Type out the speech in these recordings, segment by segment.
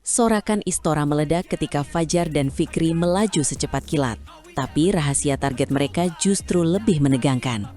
Sorakan Istora meledak ketika Fajar dan Fikri melaju secepat kilat. Tapi rahasia target mereka justru lebih menegangkan.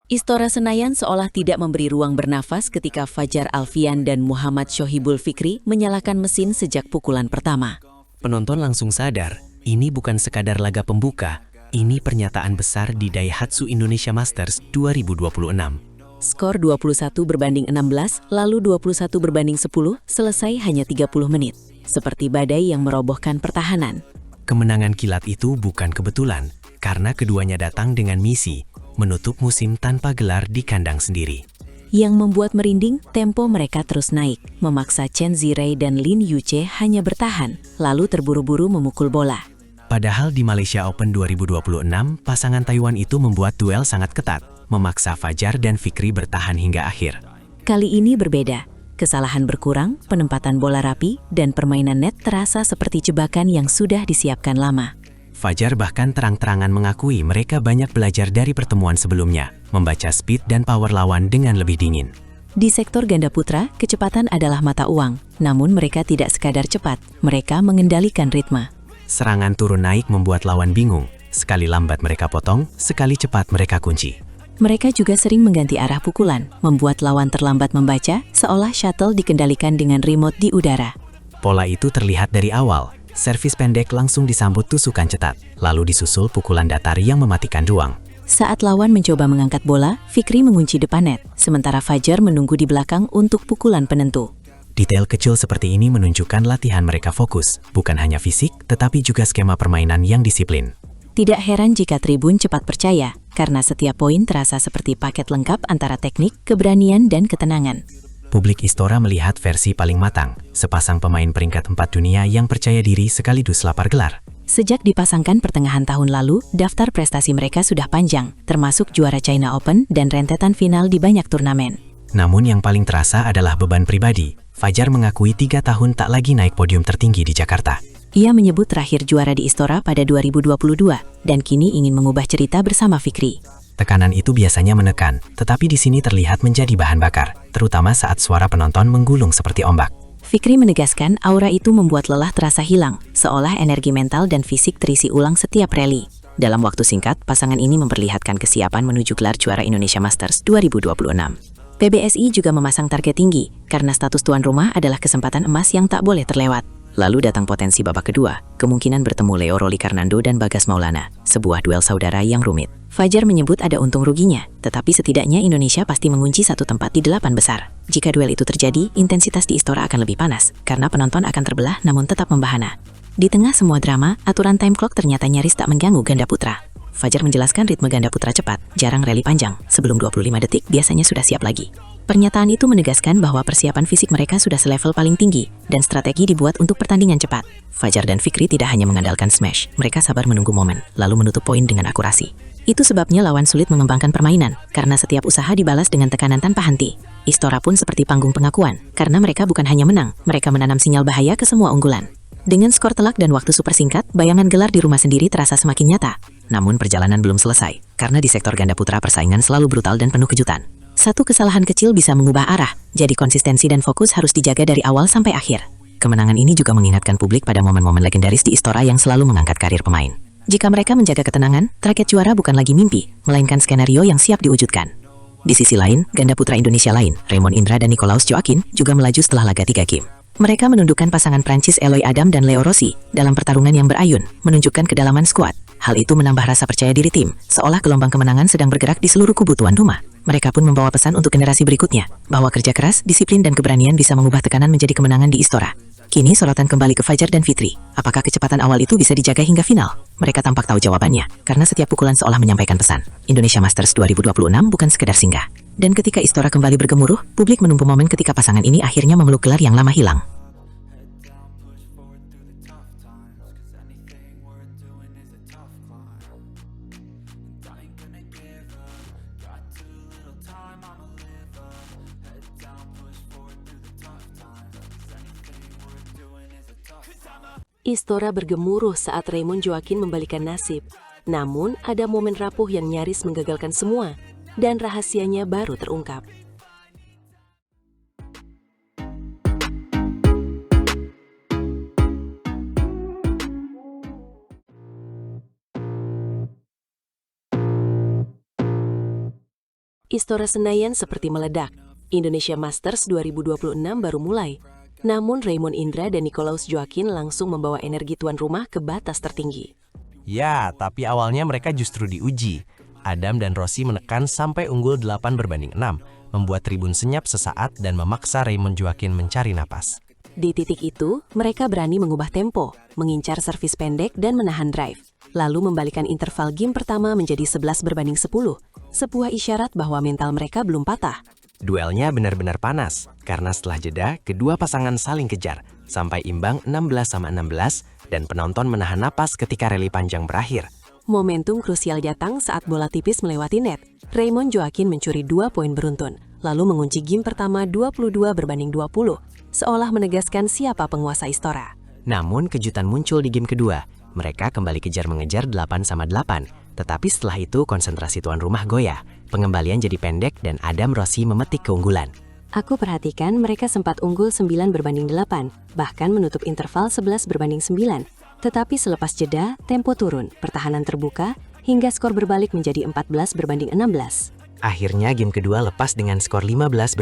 Istora Senayan seolah tidak memberi ruang bernafas ketika Fajar Alfian dan Muhammad Shohibul Fikri menyalakan mesin sejak pukulan pertama. Penonton langsung sadar, ini bukan sekadar laga pembuka, ini pernyataan besar di Daihatsu Indonesia Masters 2026. Skor 21-16, lalu 21-10, selesai hanya 30 menit. Seperti badai yang merobohkan pertahanan. Kemenangan kilat itu bukan kebetulan, karena keduanya datang dengan misi, menutup musim tanpa gelar di kandang sendiri. Yang membuat merinding, tempo mereka terus naik, memaksa Chen Zirei dan Lin Yuche hanya bertahan, lalu terburu-buru memukul bola. Padahal di Malaysia Open 2026, pasangan Taiwan itu membuat duel sangat ketat, memaksa Fajar dan Fikri bertahan hingga akhir. Kali ini berbeda, kesalahan berkurang, penempatan bola rapi, dan permainan net terasa seperti jebakan yang sudah disiapkan lama. Fajar bahkan terang-terangan mengakui mereka banyak belajar dari pertemuan sebelumnya, membaca speed dan power lawan dengan lebih dingin. Di sektor ganda putra, kecepatan adalah mata uang, namun mereka tidak sekadar cepat, mereka mengendalikan ritme. Serangan turun naik membuat lawan bingung, sekali lambat mereka potong, sekali cepat mereka kunci. Mereka juga sering mengganti arah pukulan, membuat lawan terlambat membaca, seolah shuttle dikendalikan dengan remote di udara. Pola itu terlihat dari awal. Servis pendek langsung disambut tusukan cetat, lalu disusul pukulan datar yang mematikan ruang. Saat lawan mencoba mengangkat bola, Fikri mengunci depan net, sementara Fajar menunggu di belakang untuk pukulan penentu. Detail kecil seperti ini menunjukkan latihan mereka fokus, bukan hanya fisik, tetapi juga skema permainan yang disiplin. Tidak heran jika tribun cepat percaya, karena setiap poin terasa seperti paket lengkap antara teknik, keberanian, dan ketenangan. Publik Istora melihat versi paling matang, sepasang pemain peringkat 4 dunia yang percaya diri sekaligus lapar gelar. Sejak dipasangkan pertengahan tahun lalu, daftar prestasi mereka sudah panjang, termasuk juara China Open dan rentetan final di banyak turnamen. Namun yang paling terasa adalah beban pribadi. Fajar mengakui 3 tahun tak lagi naik podium tertinggi di Jakarta. Ia menyebut terakhir juara di Istora pada 2022, dan kini ingin mengubah cerita bersama Fikri. Tekanan itu biasanya menekan, tetapi di sini terlihat menjadi bahan bakar, terutama saat suara penonton menggulung seperti ombak. Fikri menegaskan aura itu membuat lelah terasa hilang, seolah energi mental dan fisik terisi ulang setiap rally. Dalam waktu singkat, pasangan ini memperlihatkan kesiapan menuju gelar juara Indonesia Masters 2026. PBSI juga memasang target tinggi, karena status tuan rumah adalah kesempatan emas yang tak boleh terlewat. Lalu datang potensi babak kedua, kemungkinan bertemu Leo Rolikarnando dan Bagas Maulana, sebuah duel saudara yang rumit. Fajar menyebut ada untung ruginya, tetapi setidaknya Indonesia pasti mengunci satu tempat di 8 besar. Jika duel itu terjadi, intensitas di Istora akan lebih panas, karena penonton akan terbelah namun tetap membahana. Di tengah semua drama, aturan time clock ternyata nyaris tak mengganggu ganda putra. Fajar menjelaskan ritme ganda putra cepat, jarang rally panjang, sebelum 25 detik biasanya sudah siap lagi. Pernyataan itu menegaskan bahwa persiapan fisik mereka sudah selevel paling tinggi, dan strategi dibuat untuk pertandingan cepat. Fajar dan Fikri tidak hanya mengandalkan smash, mereka sabar menunggu momen, lalu menutup poin dengan akurasi. Itu sebabnya lawan sulit mengembangkan permainan, karena setiap usaha dibalas dengan tekanan tanpa henti. Istora pun seperti panggung pengakuan, karena mereka bukan hanya menang, mereka menanam sinyal bahaya ke semua unggulan. Dengan skor telak dan waktu super singkat, bayangan gelar di rumah sendiri terasa semakin nyata. Namun perjalanan belum selesai, karena di sektor ganda putra persaingan selalu brutal dan penuh kejutan. Satu kesalahan kecil bisa mengubah arah, jadi konsistensi dan fokus harus dijaga dari awal sampai akhir. Kemenangan ini juga mengingatkan publik pada momen-momen legendaris di Istora yang selalu mengangkat karir pemain. Jika mereka menjaga ketenangan, target juara bukan lagi mimpi, melainkan skenario yang siap diwujudkan. Di sisi lain, ganda putra Indonesia lain, Raymond Indra dan Nicolaus Joaquin, juga melaju setelah laga 3 game. Mereka menundukkan pasangan Prancis Eloy Adam dan Leo Rossi dalam pertarungan yang berayun, menunjukkan kedalaman skuad. Hal itu menambah rasa percaya diri tim, seolah gelombang kemenangan sedang bergerak di seluruh kubu tuan rumah. Mereka pun membawa pesan untuk generasi berikutnya, bahwa kerja keras, disiplin dan keberanian bisa mengubah tekanan menjadi kemenangan di Istora. Kini sorotan kembali ke Fajar dan Fitri. Apakah kecepatan awal itu bisa dijaga hingga final? Mereka tampak tahu jawabannya, karena setiap pukulan seolah menyampaikan pesan. Indonesia Masters 2026 bukan sekedar singgah. Dan ketika Istora kembali bergemuruh, publik menunggu momen ketika pasangan ini akhirnya memeluk gelar yang lama hilang. Istora bergemuruh saat Raymond Joaquin membalikan nasib. Namun, ada momen rapuh yang nyaris menggagalkan semua, dan rahasianya baru terungkap. Istora Senayan seperti meledak. Indonesia Masters 2026 baru mulai. Namun Raymond Indra dan Nicolaus Joaquin langsung membawa energi tuan rumah ke batas tertinggi. Ya, tapi awalnya mereka justru diuji. Adam dan Rossi menekan sampai unggul 8-6, membuat tribun senyap sesaat dan memaksa Raymond Joaquin mencari napas. Di titik itu, mereka berani mengubah tempo, mengincar servis pendek dan menahan drive, lalu membalikan interval game pertama menjadi 11-10, sebuah isyarat bahwa mental mereka belum patah. Duelnya benar-benar panas, karena setelah jeda, kedua pasangan saling kejar, sampai imbang 16-16, dan penonton menahan napas ketika rally panjang berakhir. Momentum krusial datang saat bola tipis melewati net. Raymond Joaquin mencuri 2 poin beruntun, lalu mengunci game pertama 22-20, seolah menegaskan siapa penguasa Istora. Namun kejutan muncul di game kedua. Mereka kembali kejar-mengejar 8-8, tetapi setelah itu konsentrasi tuan rumah goyah. Pengembalian jadi pendek dan Adam Rossi memetik keunggulan. Aku perhatikan mereka sempat unggul 9-8, bahkan menutup interval 11-9. Tetapi selepas jeda, tempo turun, pertahanan terbuka, hingga skor berbalik menjadi 14-16. Akhirnya game kedua lepas dengan skor 15-21,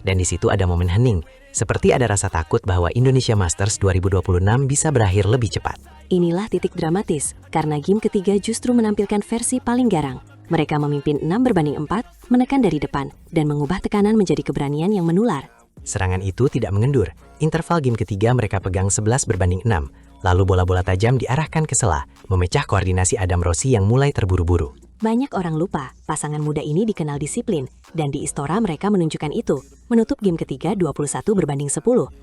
dan di situ ada momen hening. Seperti ada rasa takut bahwa Indonesia Masters 2026 bisa berakhir lebih cepat. Inilah titik dramatis, karena game ketiga justru menampilkan versi paling garang. Mereka memimpin 6-4, menekan dari depan, dan mengubah tekanan menjadi keberanian yang menular. Serangan itu tidak mengendur. Interval game ketiga mereka pegang 11-6. Lalu bola-bola tajam diarahkan ke sela, memecah koordinasi Adam Rossi yang mulai terburu-buru. Banyak orang lupa, pasangan muda ini dikenal disiplin, dan di Istora mereka menunjukkan itu, menutup game ketiga 21-10,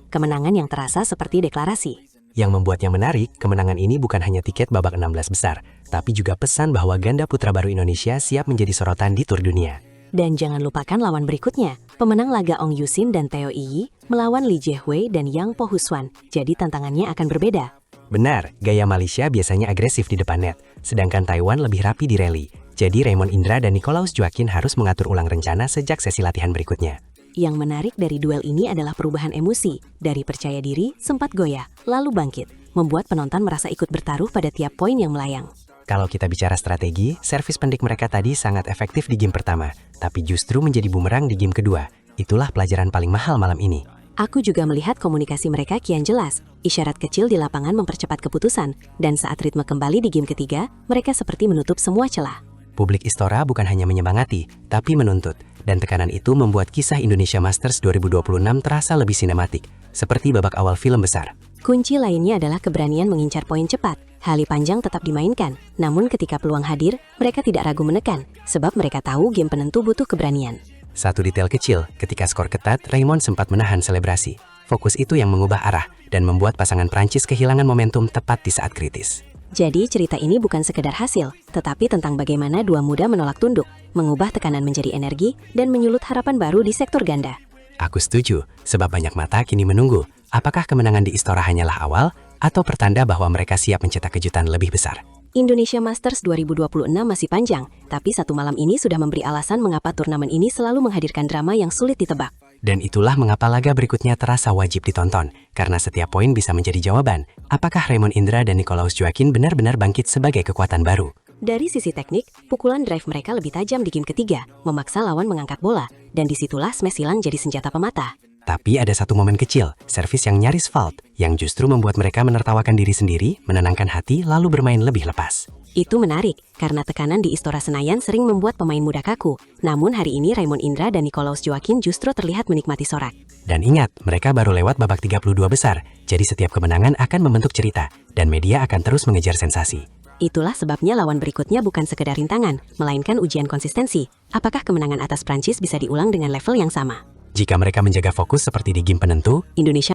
kemenangan yang terasa seperti deklarasi. Yang membuatnya menarik, kemenangan ini bukan hanya tiket babak 16 besar, tapi juga pesan bahwa ganda putra baru Indonesia siap menjadi sorotan di Tour Dunia. Dan jangan lupakan lawan berikutnya, pemenang laga Ong Yusin dan Theo Iyi melawan Li Jiehui dan Yang Po Huswan, jadi tantangannya akan berbeda. Benar, gaya Malaysia biasanya agresif di depan net, sedangkan Taiwan lebih rapi di rally. Jadi Raymond Indra dan Nicolaus Joaquin harus mengatur ulang rencana sejak sesi latihan berikutnya. Yang menarik dari duel ini adalah perubahan emosi, dari percaya diri, sempat goyah, lalu bangkit, membuat penonton merasa ikut bertaruh pada tiap poin yang melayang. Kalau kita bicara strategi, servis pendek mereka tadi sangat efektif di game pertama, tapi justru menjadi bumerang di game kedua. Itulah pelajaran paling mahal malam ini. Aku juga melihat komunikasi mereka kian jelas, isyarat kecil di lapangan mempercepat keputusan, dan saat ritme kembali di game ketiga, mereka seperti menutup semua celah. Publik Istora bukan hanya menyemangati, tapi menuntut. Dan tekanan itu membuat kisah Indonesia Masters 2026 terasa lebih sinematik, seperti babak awal film besar. Kunci lainnya adalah keberanian mengincar poin cepat. Hali panjang tetap dimainkan, namun ketika peluang hadir, mereka tidak ragu menekan, sebab mereka tahu game penentu butuh keberanian. Satu detail kecil, ketika skor ketat, Raymond sempat menahan selebrasi. Fokus itu yang mengubah arah, dan membuat pasangan Prancis kehilangan momentum tepat di saat kritis. Jadi cerita ini bukan sekedar hasil, tetapi tentang bagaimana dua muda menolak tunduk, mengubah tekanan menjadi energi, dan menyulut harapan baru di sektor ganda. Aku setuju, sebab banyak mata kini menunggu. Apakah kemenangan di Istora hanyalah awal, atau pertanda bahwa mereka siap mencetak kejutan lebih besar? Indonesia Masters 2026 masih panjang, tapi satu malam ini sudah memberi alasan mengapa turnamen ini selalu menghadirkan drama yang sulit ditebak. Dan itulah mengapa laga berikutnya terasa wajib ditonton, karena setiap poin bisa menjadi jawaban. Apakah Raymond Indra dan Nicolaus Joaquin benar-benar bangkit sebagai kekuatan baru? Dari sisi teknik, pukulan drive mereka lebih tajam di game ketiga, memaksa lawan mengangkat bola, dan disitulah smash silang jadi senjata pematah. Tapi ada satu momen kecil, servis yang nyaris fault, yang justru membuat mereka menertawakan diri sendiri, menenangkan hati, lalu bermain lebih lepas. Itu menarik, karena tekanan di Istora Senayan sering membuat pemain muda kaku. Namun hari ini Raymond Indra dan Nicolaus Joaquin justru terlihat menikmati sorak. Dan ingat, mereka baru lewat babak 32 besar, jadi setiap kemenangan akan membentuk cerita, dan media akan terus mengejar sensasi. Itulah sebabnya lawan berikutnya bukan sekedar rintangan, melainkan ujian konsistensi. Apakah kemenangan atas Prancis bisa diulang dengan level yang sama? Jika mereka menjaga fokus seperti di game penentu, Indonesia